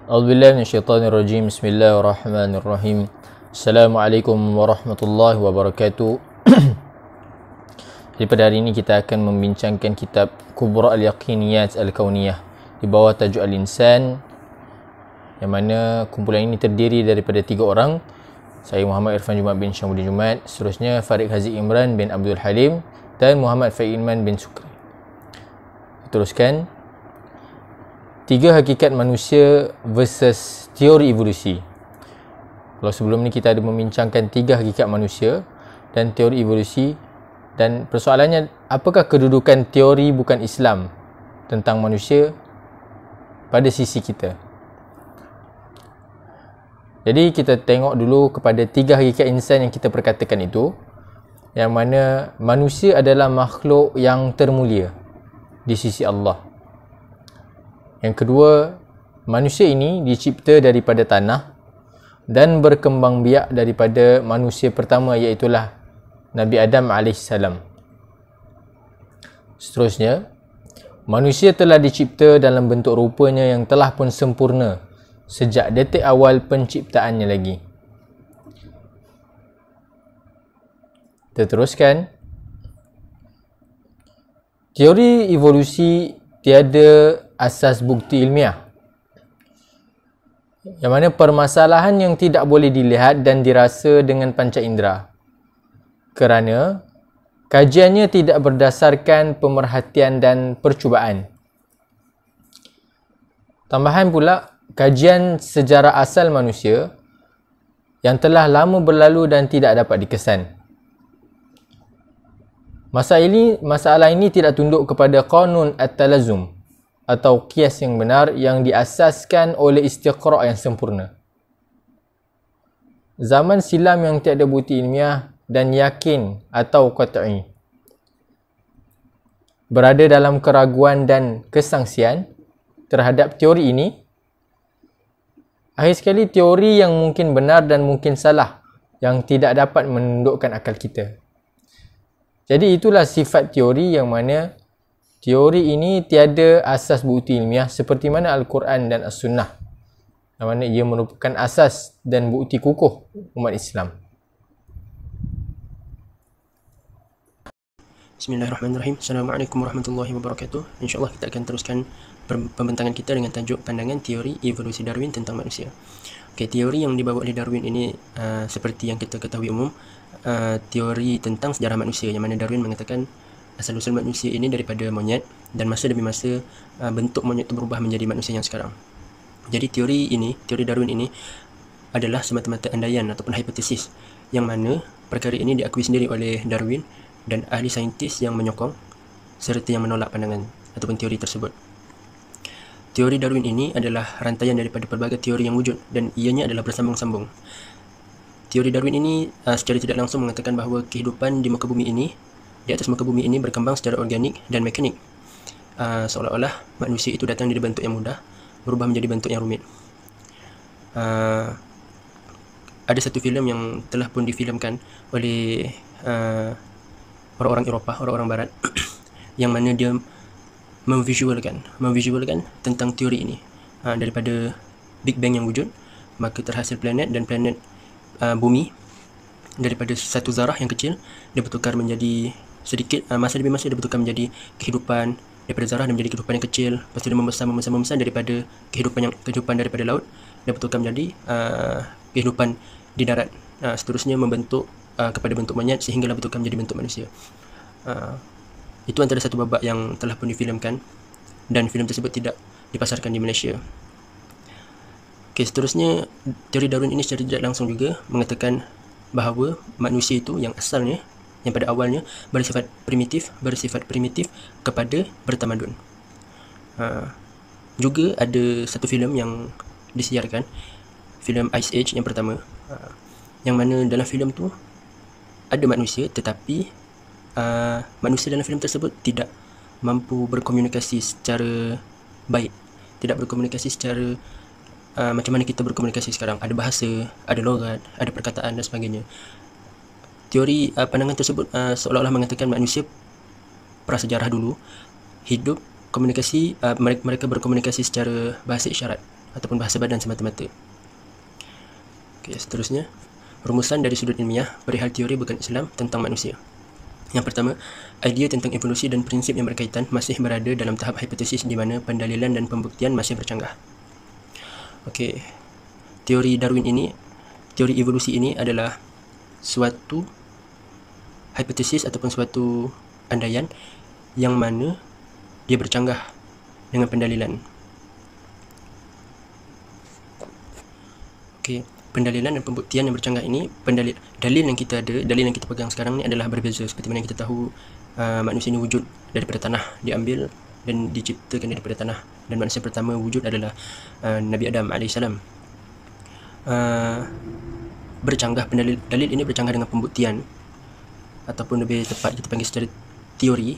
A'udzubillahi minasyaitonirrajim. Bismillahirrahmanirrahim. Assalamualaikum warahmatullahi wabarakatuh. Jadi pada hari ini kita akan membincangkan kitab Kubra al-Yaqiniyat al-Kauniyah di bawah tajuk Al-Insan, yang mana kumpulan ini terdiri daripada 3 orang. Saya Muhammad Irfan Jumat bin Syamudin Jumat, seterusnya Farid Haziq Imran bin Abdul Halim dan Muhammad Faiman bin Sukri. Teruskan, 3 hakikat manusia versus teori evolusi. Kalau sebelum ni kita ada membincangkan 3 hakikat manusia dan teori evolusi, dan persoalannya, apakah kedudukan teori bukan Islam tentang manusia pada sisi kita. Jadi kita tengok dulu kepada 3 hakikat insan yang kita perkatakan itu, yang mana manusia adalah makhluk yang termulia di sisi Allah. Yang kedua, manusia ini dicipta daripada tanah dan berkembang biak daripada manusia pertama, iaitulah Nabi Adam AS. Seterusnya, manusia telah dicipta dalam bentuk rupanya yang telah pun sempurna sejak detik awal penciptaannya lagi. Kita teruskan. Teori evolusi tiada asas bukti ilmiah, yang mana permasalahan yang tidak boleh dilihat dan dirasa dengan panca indera, kerana kajiannya tidak berdasarkan pemerhatian dan percubaan. Tambahan pula, kajian sejarah asal manusia yang telah lama berlalu dan tidak dapat dikesan. Masalah ini tidak tunduk kepada qanun at-talazum atau qiyas yang benar yang diasaskan oleh istiqra' yang sempurna. Zaman silam yang tiada bukti ilmiah dan yakin atau qat'i berada dalam keraguan dan kesangsian terhadap teori ini. Akhir sekali, teori yang mungkin benar dan mungkin salah yang tidak dapat menundukkan akal kita. Jadi itulah sifat teori, yang mana teori ini tiada asas bukti ilmiah seperti mana Al-Quran dan As-Sunnah, yang mana ia merupakan asas dan bukti kukuh umat Islam. Bismillahirrahmanirrahim. Assalamualaikum warahmatullahi wabarakatuh. InsyaAllah kita akan teruskan pembentangan kita dengan tajuk pandangan teori evolusi Darwin tentang manusia. Okey, teori yang dibawa oleh Darwin ini seperti yang kita ketahui umum, teori tentang sejarah manusia, yang mana Darwin mengatakan asal-usul manusia ini daripada monyet, dan masa demi masa bentuk monyet itu berubah menjadi manusia yang sekarang. Jadi teori Darwin ini adalah semata-mata andaian ataupun hipotesis, yang mana perkara ini diakui sendiri oleh Darwin dan ahli saintis yang menyokong serta yang menolak pandangan ataupun teori tersebut. Teori Darwin ini adalah rantaian daripada pelbagai teori yang wujud, dan ianya adalah bersambung-sambung. Teori Darwin ini secara tidak langsung mengatakan bahawa kehidupan di muka bumi ini, di atas muka bumi ini berkembang secara organik dan mekanik. Seolah-olah manusia itu datang dari bentuk yang mudah berubah menjadi bentuk yang rumit. Ada satu filem yang telah pun difilmkan oleh orang-orang Eropah, orang-orang Barat yang mana dia memvisualkan tentang teori ini. Daripada Big Bang yang wujud, maka terhasil planet, dan planet bumi daripada satu zarah yang kecil dia bertukar menjadi sedikit, masa demi masa dia bertukar menjadi kehidupan daripada zarah, dia menjadi kehidupan yang kecil, lepas tu dia membesar daripada kehidupan daripada laut, dia bertukar menjadi kehidupan di darat, seterusnya membentuk kepada bentuk monyet sehinggalah bertukar menjadi bentuk manusia. Itu antara satu babak yang telah pun difilmkan, dan filem tersebut tidak dipasarkan di Malaysia. Okey, seterusnya teori Darwin ini secara tidak langsung juga mengatakan bahawa manusia itu yang asalnya, yang pada awalnya bersifat primitif kepada bertamadun. Juga ada satu filem yang disiarkan, filem Ice Age yang pertama, yang mana dalam filem tu ada manusia, tetapi manusia dalam filem tersebut tidak mampu berkomunikasi secara baik, tidak berkomunikasi secara macam mana kita berkomunikasi sekarang. Ada bahasa, ada logat, ada perkataan dan sebagainya. Teori pandangan tersebut seolah-olah mengatakan manusia prasejarah dulu hidup komunikasi, mereka berkomunikasi secara bahasa isyarat. ataupun bahasa badan semata-mata. Okey, seterusnya, rumusan dari sudut ilmiah perihal teori bukan Islam tentang manusia. Yang pertama, idea tentang evolusi dan prinsip yang berkaitan masih berada dalam tahap hipotesis di mana pendalilan dan pembuktian masih bercanggah. Okey, teori Darwin ini, teori evolusi ini adalah suatu hipotesis ataupun suatu andaian yang mana dia bercanggah dengan pendalilan. Okey, pendalilan dan pembuktian yang bercanggah ini, dalil yang kita ada, dalil yang kita pegang sekarang ni adalah berbeza. Seperti mana kita tahu manusia ini wujud daripada tanah, diambil dan diciptakan daripada tanah, dan manusia pertama wujud adalah Nabi Adam AS. Bercanggah, dalil ini bercanggah dengan pembuktian, ataupun lebih tepat kita panggil secara teori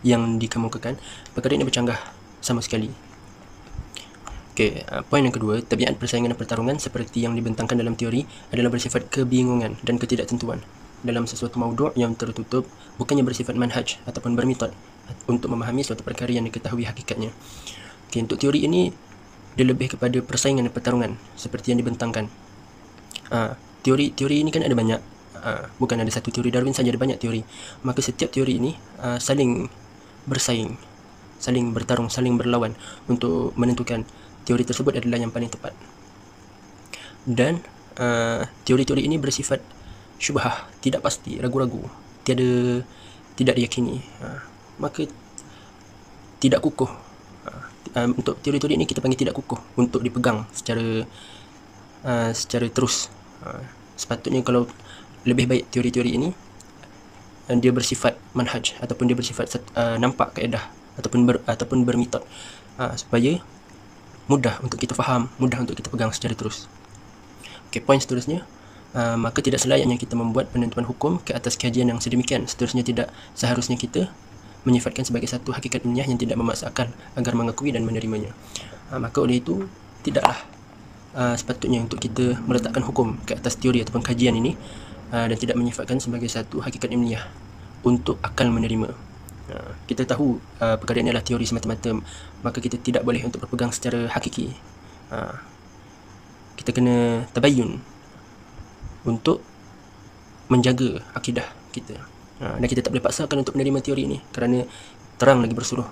yang dikemukakan. Perkara ini bercanggah sama sekali. Okey, poin yang kedua, tabiat persaingan dan pertarungan seperti yang dibentangkan dalam teori adalah bersifat kebingungan dan ketidaktentuan dalam sesuatu maudhu' yang tertutup, bukannya bersifat manhaj ataupun bermetod untuk memahami suatu perkara yang diketahui hakikatnya. Okey, untuk teori ini dia lebih kepada persaingan dan pertarungan seperti yang dibentangkan. Teori ini kan ada banyak, bukan ada satu teori Darwin saja, ada banyak teori. Maka setiap teori ini saling bersaing, saling bertarung, saling berlawan untuk menentukan teori tersebut adalah yang paling tepat. Dan teori-teori ini bersifat syubhah, tidak pasti, ragu-ragu, tidak diyakini. Maka tidak kukuh. Untuk teori-teori ini kita panggil tidak kukuh untuk dipegang secara terus. Sepatutnya kalau lebih baik teori-teori ini dia bersifat manhaj ataupun dia bersifat nampak kaedah ataupun bermetod, supaya mudah untuk kita faham, mudah untuk kita pegang secara terus. Okey, poin seterusnya, maka tidak selayaknya kita membuat penentuan hukum ke atas kajian yang sedemikian. Seterusnya tidak seharusnya kita menyifatkan sebagai satu hakikat ilmiah yang tidak memaksa akal agar mengakui dan menerimanya. Maka oleh itu tidaklah sepatutnya untuk kita meletakkan hukum ke atas teori ataupun kajian ini, dan tidak menyifatkan sebagai satu hakikat ilmiah untuk akal menerima. Kita tahu perkara ini adalah teori semata-mata, maka kita tidak boleh untuk berpegang secara hakiki. Kita kena tabayyun untuk menjaga akidah kita, dan kita tak boleh paksakan untuk menerima teori ini kerana terang lagi bersuruh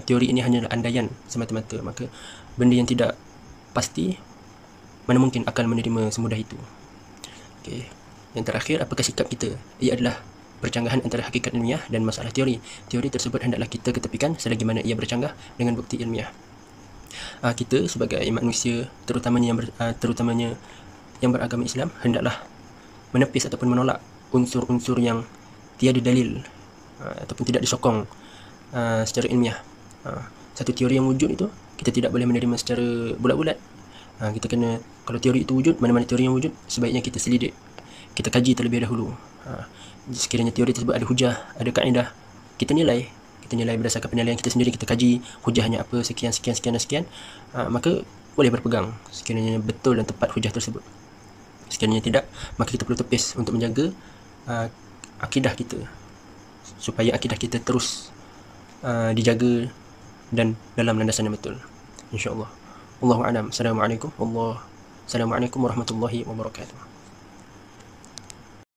teori ini hanyalah andaian semata-mata. Maka benda yang tidak pasti, mana mungkin akal menerima semudah itu. Okey, yang terakhir, apakah sikap kita? Ia adalah percanggahan antara hakikat ilmiah dan masalah teori. Teori tersebut hendaklah kita ketepikan selagi mana ia bercanggah dengan bukti ilmiah. Kita sebagai manusia, terutamanya yang beragama Islam, hendaklah menepis ataupun menolak unsur-unsur yang tiada dalil ataupun tidak disokong secara ilmiah. Satu teori yang wujud itu kita tidak boleh menerima secara bulat-bulat. Kita kena, kalau teori itu wujud, mana-mana teori yang wujud, sebaiknya kita selidik, kita kaji terlebih dahulu. Sekiranya teori tersebut ada hujah, ada kaedah, kita nilai berdasarkan penilaian kita sendiri, kita kaji hujahnya apa, sekian, maka boleh berpegang sekiranya betul dan tepat hujah tersebut. Sekiranya tidak, maka kita perlu tepis untuk menjaga akidah kita, supaya akidah kita terus dijaga dan dalam landasan yang betul, insya-Allah. Allahu a'lam. Assalamualaikum warahmatullahi wabarakatuh.